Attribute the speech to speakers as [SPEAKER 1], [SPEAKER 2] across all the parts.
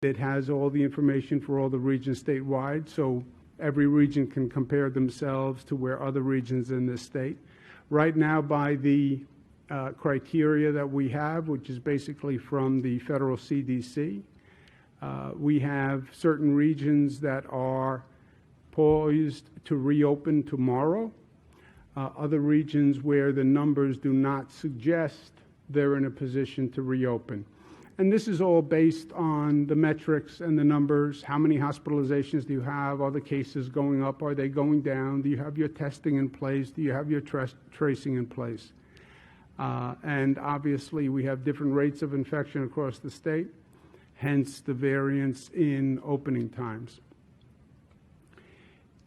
[SPEAKER 1] It has all the information for all the regions statewide, so every region can compare themselves to where other regions in this state. Right now, by the criteria that we have, which is basically from the federal CDC, we have certain regions that are poised to reopen tomorrow, other regions where the numbers do not suggest they're in a position to reopen. And this is all based on the metrics and the numbers. How many hospitalizations do you have? Are the cases going up? Are they going down? Do you have your testing in place? Do you have your tracing in place? And obviously, we have different rates of infection across the state, hence the variance in opening times.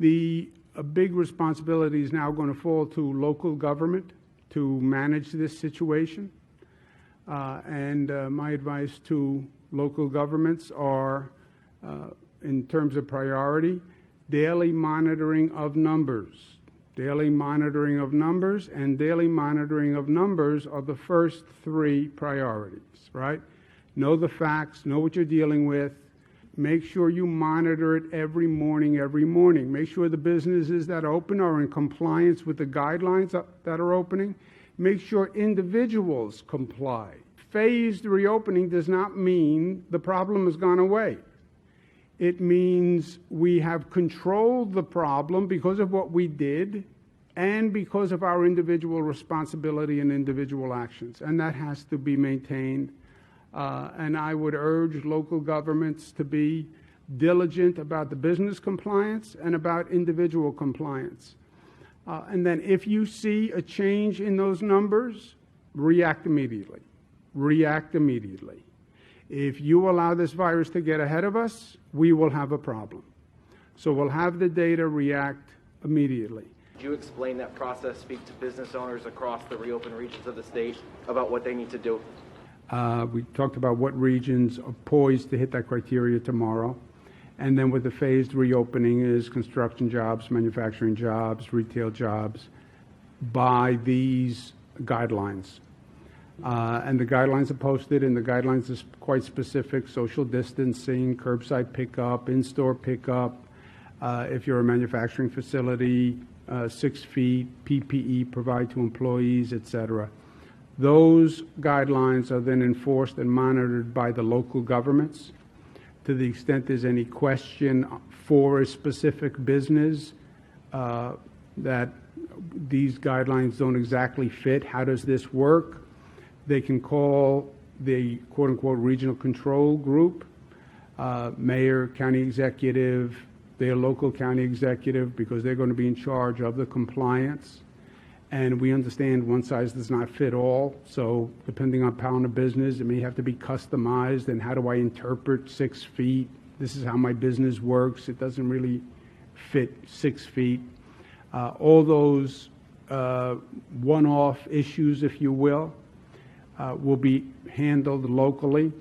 [SPEAKER 1] A big responsibility is now going to fall to local government to manage this situation. My advice to local governments are, in terms of priority, daily monitoring of numbers. Daily monitoring of numbers and daily monitoring of numbers are the first three priorities, right? Know the facts, know what you're dealing with. Make sure you monitor it every morning. Make sure the businesses that open are in compliance with the guidelines that are opening. Make sure individuals comply. Phased reopening does not mean the problem has gone away. It means we have controlled the problem because of what we did and because of our individual responsibility and individual actions. And that has to be maintained. And I would urge local governments to be diligent about the business compliance and about individual compliance. And then if you see a change in those numbers, react immediately. React immediately. If you allow this virus to get ahead of us, we will have a problem. So we'll have the data, react immediately.
[SPEAKER 2] Could you explain that process, speak to business owners across the reopened regions of the state about what they need to do?
[SPEAKER 1] We talked about what regions are poised to hit that criteria tomorrow. And then with the phased reopening is construction jobs, manufacturing jobs, retail jobs by these guidelines. And the guidelines are posted, and the guidelines are quite specific: social distancing, curbside pickup, in-store pickup. If you're a manufacturing facility, 6 feet, PPE provide to employees, etc. Those guidelines are then enforced and monitored by the local governments. To the extent there's any question for a specific business that these guidelines don't exactly fit, how does this work? They can call the quote-unquote regional control group, mayor, county executive, their local county executive, because they're going to be in charge of the compliance. And we understand one size does not fit all. So depending on pound of business, it may have to be customized. And how do I interpret 6 feet? This is how my business works. It doesn't really fit 6 feet. All those one-off issues, if you will be handled locally.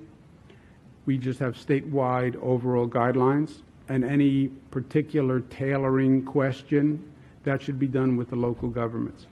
[SPEAKER 1] We just have statewide overall guidelines. And any particular tailoring question, that should be done with the local governments.